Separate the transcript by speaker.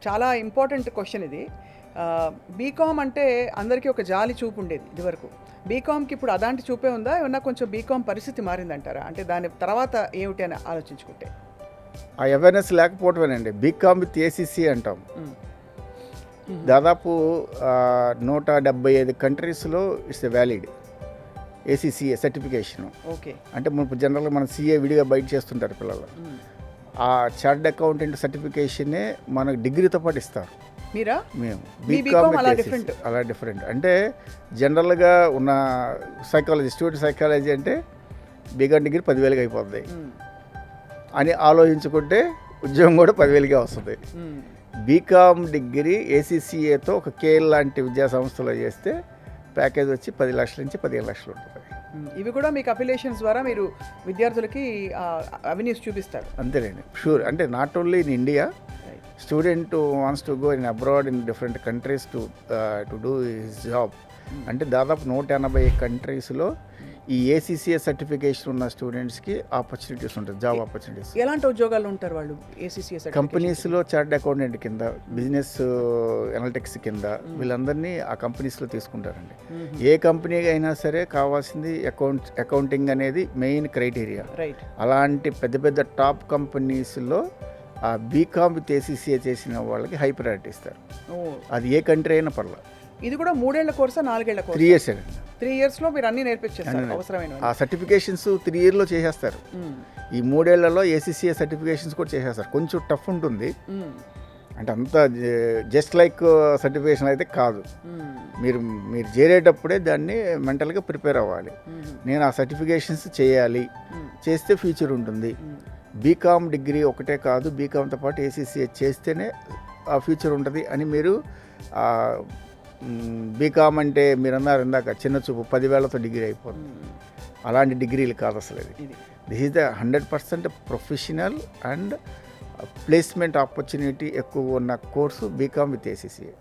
Speaker 1: చాలా important question ఇది. BCom అంటే అందరికీ ఒక జాలి చూపు ఉండేది ఇదివరకు. బీకామ్కి ఇప్పుడు అలాంటి చూపే ఉందా? ఏమన్నా కొంచెం బీకామ్ పరిస్థితి మారిందంటారా? అంటే దాని తర్వాత ఏమిటి అని ఆలోచించుకుంటే.
Speaker 2: ఆ అవేర్నెస్ లేకపోవటమేనండి. బీకామ్ విత్ ఏసీసీ అంటాం. దాదాపు 175 కంట్రీస్లో it's valid ACCA certification.
Speaker 1: Okay.
Speaker 2: అంటే ఇప్పుడు జనరల్గా మన సీఏ విడిగా బయట చేస్తుంటారు పిల్లలు. ఆ చార్టర్డ్ అకౌంటెంట్ సర్టిఫికేషనే మనకు డిగ్రీతో పాటు ఇస్తారు.
Speaker 1: మీరా?
Speaker 2: మేము
Speaker 1: మీ బీకామ్ అలా డిఫరెంట్.
Speaker 2: అలా డిఫరెంట్ అంటే జనరల్గా ఉన్న సైకాలజీ, స్టూడెంట్ సైకాలజీ అంటే బీకామ్ డిగ్రీ 10,000కి అయిపోతుంది అని ఆలోచించుకుంటే ఉద్యోగం కూడా 10,000కే వస్తుంది. బీకామ్ డిగ్రీ ఏసీసీఏతో ఒక కేఎల్ లాంటి విద్యా సంస్థలో చేస్తే ప్యాకేజ్ వచ్చి 10 లక్షల నుంచి 15 లక్షలు ఉంటుంది.
Speaker 1: ఇవి కూడా మీకు అఫిలియేషన్స్ ద్వారా మీరు విద్యార్థులకి అవెన్యూస్ చూపిస్తారు.
Speaker 2: అంతేనండి, షూర్. అంటే not only in India, student wants to go in abroad in different countries to do his job. అంటే దాదాపు 180 కంట్రీస్లో ఈ ఏసీసీఏ సర్టిఫికేషన్ ఉన్న స్టూడెంట్స్కి ఆపర్చునిటీస్ ఉంటుంది, జాబ్ ఆపర్చునిటీస్.
Speaker 1: ఎలాంటి ఉద్యోగాలు ఉంటారు వాళ్ళు ఏసీసీఏ సర్టిఫికేషన్?
Speaker 2: కంపెనీస్లో చార్టర్డ్ అకౌంటెంట్ కింద, బిజినెస్ అనలిటిక్స్ కింద వీళ్ళందరినీ ఆ కంపెనీస్లో తీసుకుంటారండి. ఏ కంపెనీ అయినా సరే కావాల్సింది అకౌంటింగ్ అనేది మెయిన్ క్రైటీరియా.
Speaker 1: రైట్.
Speaker 2: అలాంటి పెద్ద పెద్ద టాప్ కంపెనీస్లో ఆ బీకామ్ విత్ ఏసీసీఏ చేసిన వాళ్ళకి హై ప్రయారిటీ ఇస్తారు. అది ఏ కంట్రీ అయినా పర్లేదు.
Speaker 1: ఇది కూడా 3 ఏళ్ల కోర్సా 4 ఏళ్ల కోర్సా?
Speaker 2: 3 years అండి.
Speaker 1: 3 yearsలో మీరు అన్ని నేర్పించేస్తారు అవసరమైన.
Speaker 2: ఆ సర్టిఫికేషన్స్ 3 yearsలో చేసేస్తారు. ఈ 3 ఏళ్లలో ఏసీసీఏ సర్టిఫికేషన్స్ కూడా చేసేస్తారు. కొంచెం టఫ్ ఉంటుంది, అంటే అంత జస్ట్ లైక్ సర్టిఫికేషన్ అయితే కాదు. మీరు చేరేటప్పుడే దాన్ని మెంటల్గా ప్రిపేర్ అవ్వాలి. నేను ఆ సర్టిఫికేషన్స్ చేయాలి, చేస్తే ఫ్యూచర్ ఉంటుంది. బీకామ్ డిగ్రీ ఒకటే కాదు, బీకామ్తో పాటు ఏసీసీఏ చేస్తేనే ఆ ఫ్యూచర్ ఉంటుంది అని మీరు బీకామ్ అంటే మీరు అన్నారు ఇందాక చిన్న చూపు 10,000తో డిగ్రీ అయిపోతుంది. అలాంటి డిగ్రీలు కాదు అసలు ఇది. This is the 100% professional and placement opportunity ఎక్కువ ఉన్న కోర్సు బీకామ్ విత్ ఏసీసీఏ.